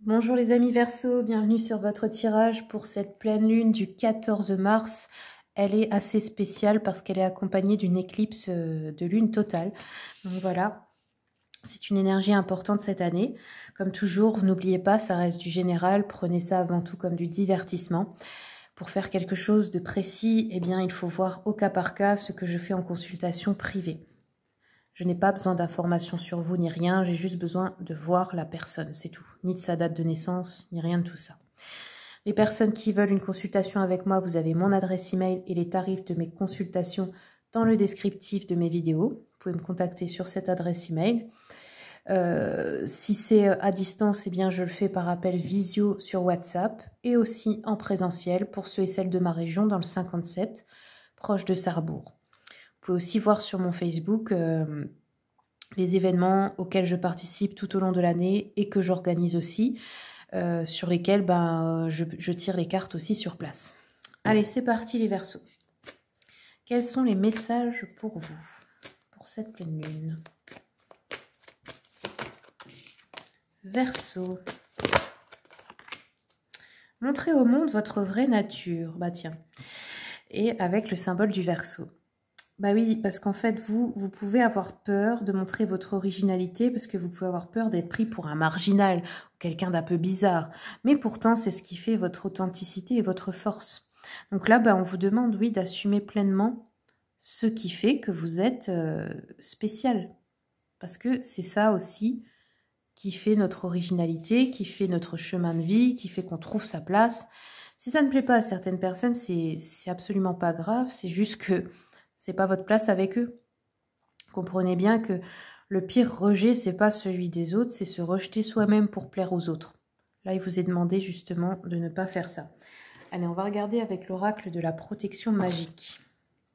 Bonjour les amis Verseau, bienvenue sur votre tirage pour cette pleine lune du 14 mars. Elle est assez spéciale parce qu'elle est accompagnée d'une éclipse de lune totale. Donc voilà, c'est une énergie importante cette année. Comme toujours, n'oubliez pas, ça reste du général, prenez ça avant tout comme du divertissement. Pour faire quelque chose de précis, eh bien, il faut voir au cas par cas ce que je fais en consultation privée. Je n'ai pas besoin d'informations sur vous ni rien, j'ai juste besoin de voir la personne, c'est tout. Ni de sa date de naissance, ni rien de tout ça. Les personnes qui veulent une consultation avec moi, vous avez mon adresse email et les tarifs de mes consultations dans le descriptif de mes vidéos. Vous pouvez me contacter sur cette adresse email. Si c'est à distance, eh bien je le fais par appel visio sur WhatsApp et aussi en présentiel pour ceux et celles de ma région dans le 57, proche de Sarrebourg. Vous pouvez aussi voir sur mon Facebook les événements auxquels je participe tout au long de l'année et que j'organise aussi, sur lesquels je tire les cartes aussi sur place. Allez, c'est parti les Verseaux. Quels sont les messages pour vous, pour cette pleine lune? Verseau. Montrez au monde votre vraie nature. Bah tiens. Et avec le symbole du Verseau. Bah oui, parce qu'en fait, vous pouvez avoir peur de montrer votre originalité parce que vous pouvez avoir peur d'être pris pour un marginal ou quelqu'un d'un peu bizarre. Mais pourtant, c'est ce qui fait votre authenticité et votre force. Donc là, on vous demande, oui, d'assumer pleinement ce qui fait que vous êtes spécial. Parce que c'est ça aussi qui fait notre originalité, qui fait notre chemin de vie, qui fait qu'on trouve sa place. Si ça ne plaît pas à certaines personnes, c'est absolument pas grave, c'est juste que c'est pas votre place avec eux. Comprenez bien que le pire rejet, c'est pas celui des autres, c'est se rejeter soi-même pour plaire aux autres. Là, il vous est demandé justement de ne pas faire ça. Allez, on va regarder avec l'oracle de la protection magique.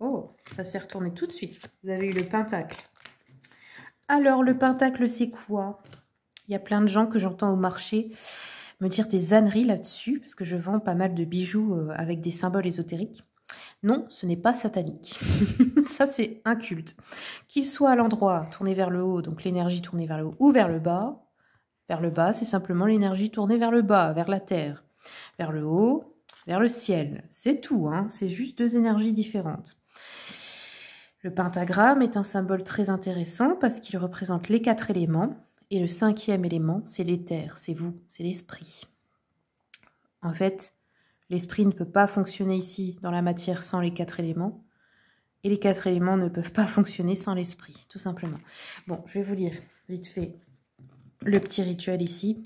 Oh, ça s'est retourné tout de suite. Vous avez eu le pentacle. Alors, le pentacle, c'est quoi? Il y a plein de gens que j'entends au marché me dire des âneries là-dessus, parce que je vends pas mal de bijoux avec des symboles ésotériques. Non, ce n'est pas satanique. Ça, c'est un culte. Qu'il soit à l'endroit tourné vers le haut, donc l'énergie tournée vers le haut, ou vers le bas, c'est simplement l'énergie tournée vers le bas, vers la terre. Vers le haut, vers le ciel. C'est tout, hein, c'est juste deux énergies différentes. Le pentagramme est un symbole très intéressant parce qu'il représente les 4 éléments. Et le 5e élément, c'est l'éther, c'est vous, c'est l'esprit. En fait, l'esprit ne peut pas fonctionner ici dans la matière sans les 4 éléments. Et les 4 éléments ne peuvent pas fonctionner sans l'esprit, tout simplement. Bon, je vais vous lire vite fait le petit rituel ici.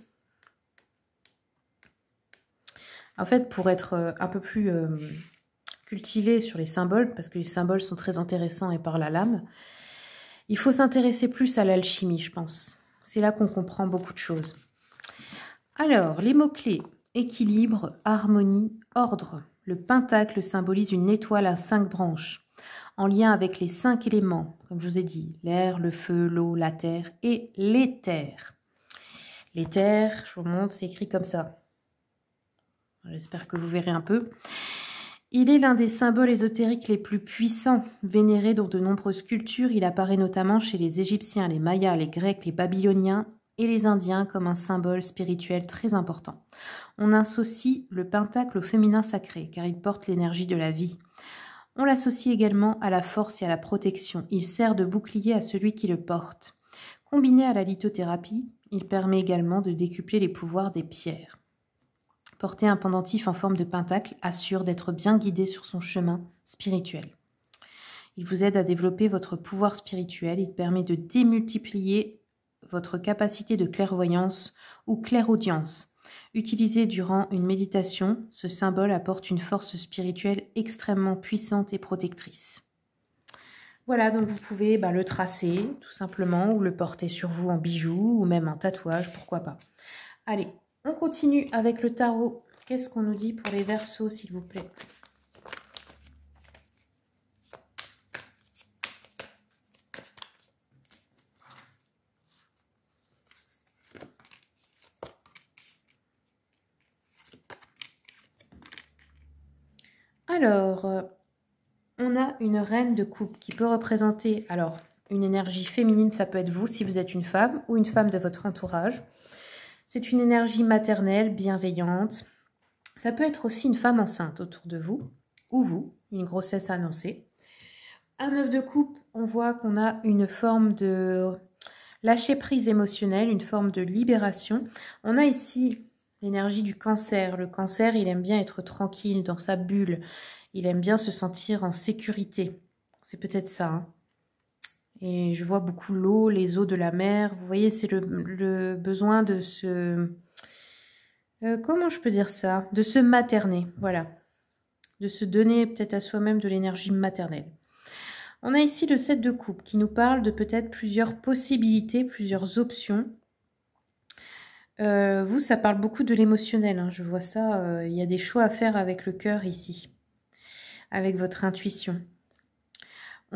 En fait, pour être un peu plus cultivé sur les symboles, parce que les symboles sont très intéressants et par la lame, il faut s'intéresser plus à l'alchimie, je pense. C'est là qu'on comprend beaucoup de choses. Alors, les mots-clés: équilibre, harmonie, ordre. Le pentacle symbolise une étoile à 5 branches, en lien avec les 5 éléments, comme je vous ai dit, l'air, le feu, l'eau, la terre et l'éther. L'éther, je vous montre, c'est écrit comme ça. J'espère que vous verrez un peu. Il est l'un des symboles ésotériques les plus puissants, vénéré dans de nombreuses cultures. Il apparaît notamment chez les Égyptiens, les Mayas, les Grecs, les Babyloniens et les Indiens comme un symbole spirituel très important. On associe le pentacle au féminin sacré, car il porte l'énergie de la vie. On l'associe également à la force et à la protection. Il sert de bouclier à celui qui le porte. Combiné à la lithothérapie, il permet également de décupler les pouvoirs des pierres. Porter un pendentif en forme de pentacle assure d'être bien guidé sur son chemin spirituel. Il vous aide à développer votre pouvoir spirituel. Il permet de démultiplier votre capacité de clairvoyance ou clairaudience. Utilisé durant une méditation, ce symbole apporte une force spirituelle extrêmement puissante et protectrice. Voilà, donc vous pouvez le tracer tout simplement ou le porter sur vous en bijoux ou même en tatouage, pourquoi pas. Allez, on continue avec le tarot. Qu'est-ce qu'on nous dit pour les Verseaux, s'il vous plaît? Alors, on a une reine de coupe qui peut représenter, une énergie féminine, ça peut être vous si vous êtes une femme ou une femme de votre entourage. C'est une énergie maternelle, bienveillante. Ça peut être aussi une femme enceinte autour de vous, ou vous, une grossesse annoncée. Un 9 de coupe, on voit qu'on a une forme de lâcher prise émotionnelle, une forme de libération. On a ici l'énergie du cancer. Le cancer, il aime bien être tranquille dans sa bulle. Il aime bien se sentir en sécurité. C'est peut-être ça. Hein. Et je vois beaucoup l'eau, les eaux de la mer. Vous voyez, c'est le besoin de se... comment je peux dire ça? De se materner, voilà. De se donner peut-être à soi-même de l'énergie maternelle. On a ici le 7 de coupe qui nous parle de peut-être plusieurs possibilités, plusieurs options. Vous, ça parle beaucoup de l'émotionnel. Hein. Je vois ça, il y a des choix à faire avec le cœur ici, avec votre intuition.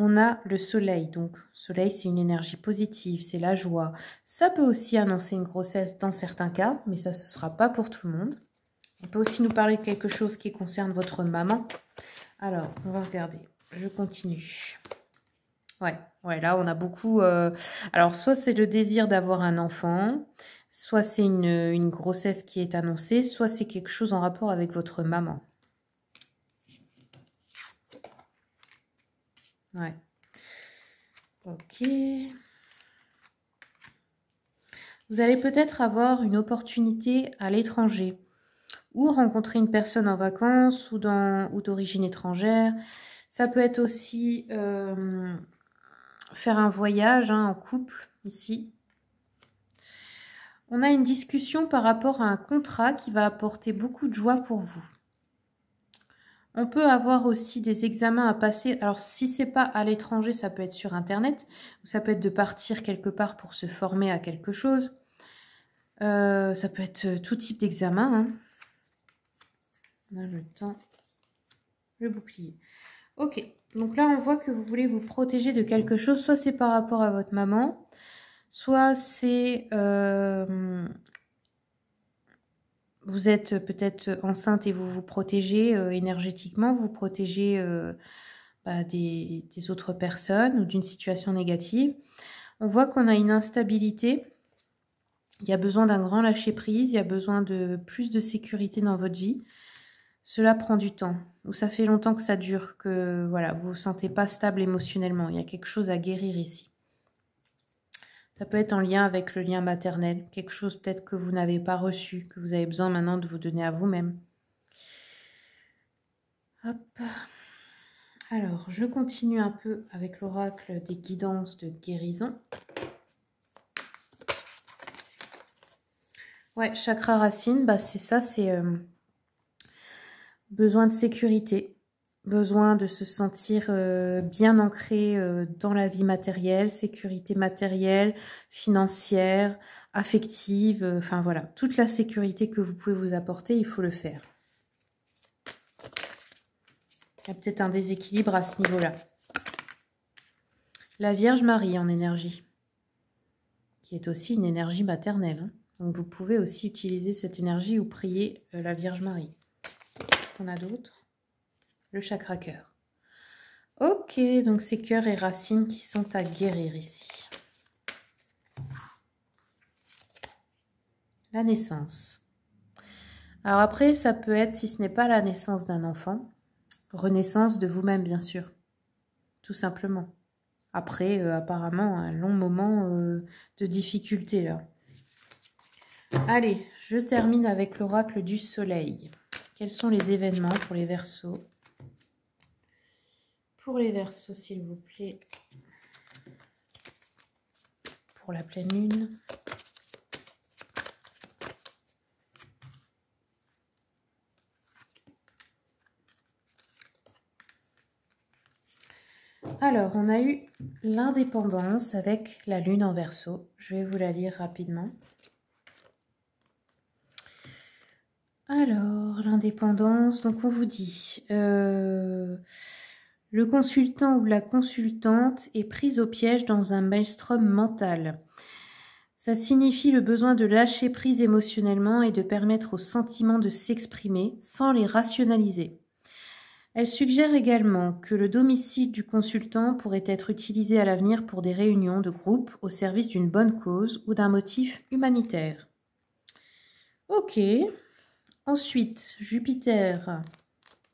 On a le soleil. Donc, soleil, c'est une énergie positive, c'est la joie. Ça peut aussi annoncer une grossesse dans certains cas, mais ça, ce ne sera pas pour tout le monde. On peut aussi nous parler de quelque chose qui concerne votre maman. Alors, on va regarder. Je continue. Ouais, là, on a beaucoup... Alors, soit c'est le désir d'avoir un enfant, soit c'est une grossesse qui est annoncée, soit c'est quelque chose en rapport avec votre maman. Ouais. Ok. Vous allez peut-être avoir une opportunité à l'étranger ou rencontrer une personne en vacances ou d'origine étrangère. Ça peut être aussi faire un voyage en couple ici. On a une discussion par rapport à un contrat qui va apporter beaucoup de joie pour vous. On peut avoir aussi des examens à passer. Alors, si ce n'est pas à l'étranger, ça peut être sur Internet. Ou ça peut être de partir quelque part pour se former à quelque chose. Ça peut être tout type d'examen. Hein. On a le temps. Le bouclier. Ok. Donc là, on voit que vous voulez vous protéger de quelque chose. Soit c'est par rapport à votre maman. Soit c'est... vous êtes peut-être enceinte et vous vous protégez énergétiquement, vous protégez des autres personnes ou d'une situation négative. On voit qu'on a une instabilité, il y a besoin d'un grand lâcher-prise, il y a besoin de plus de sécurité dans votre vie. Cela prend du temps, ou ça fait longtemps que ça dure, que voilà, vous ne vous sentez pas stable émotionnellement. Il y a quelque chose à guérir ici. Ça peut être en lien avec le lien maternel, quelque chose peut-être que vous n'avez pas reçu, que vous avez besoin maintenant de vous donner à vous-même. Hop. Alors, je continue un peu avec l'oracle des guidances de guérison. Ouais, chakra racine, bah c'est ça, c'est besoin de sécurité, besoin de se sentir bien ancré dans la vie matérielle, sécurité matérielle, financière, affective, enfin voilà, toute la sécurité que vous pouvez vous apporter, il faut le faire. Il y a peut-être un déséquilibre à ce niveau-là. La Vierge Marie en énergie, qui est aussi une énergie maternelle. Hein. Donc vous pouvez aussi utiliser cette énergie ou prier la Vierge Marie. Qu'est-ce qu'on a d'autre? Le chakra cœur. Ok, donc c'est cœurs et racines qui sont à guérir ici. La naissance. Alors après, ça peut être, si ce n'est pas la naissance d'un enfant, renaissance de vous-même, bien sûr. Tout simplement. Après, apparemment, un long moment de difficulté, là. Allez, je termine avec l'oracle du soleil. Quels sont les événements pour les Verseaux? Pour les Verseaux, s'il vous plaît. Pour la pleine lune. Alors, on a eu l'indépendance avec la lune en Verseau. Je vais vous la lire rapidement. Alors, l'indépendance, donc on vous dit, le consultant ou la consultante est prise au piège dans un maelstrom mental. Ça signifie le besoin de lâcher prise émotionnellement et de permettre aux sentiments de s'exprimer sans les rationaliser. Elle suggère également que le domicile du consultant pourrait être utilisé à l'avenir pour des réunions de groupe au service d'une bonne cause ou d'un motif humanitaire. Ok. Ensuite, Jupiter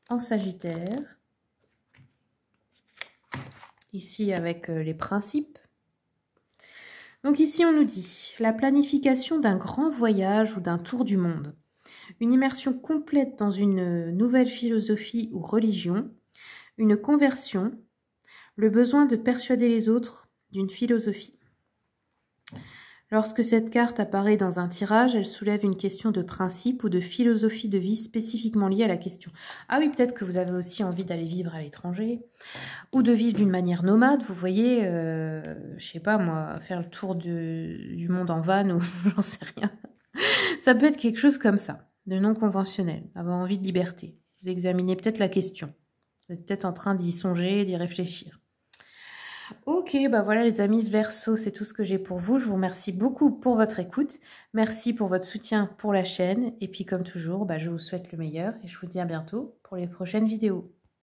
en Sagittaire. Ici, avec les principes. Donc ici, on nous dit la planification d'un grand voyage ou d'un tour du monde. Une immersion complète dans une nouvelle philosophie ou religion. Une conversion. Le besoin de persuader les autres d'une philosophie. Lorsque cette carte apparaît dans un tirage, elle soulève une question de principe ou de philosophie de vie spécifiquement liée à la question. Ah oui, peut-être que vous avez aussi envie d'aller vivre à l'étranger ou de vivre d'une manière nomade, vous voyez, je sais pas moi, faire le tour du monde en van ou j'en sais rien. Ça peut être quelque chose comme ça, de non conventionnel, avoir envie de liberté. Vous examinez peut-être la question. Vous êtes peut-être en train d'y songer, d'y réfléchir. Ok, bah voilà les amis Verseau, c'est tout ce que j'ai pour vous. Je vous remercie beaucoup pour votre écoute. Merci pour votre soutien pour la chaîne. Et puis comme toujours, bah, je vous souhaite le meilleur et je vous dis à bientôt pour les prochaines vidéos.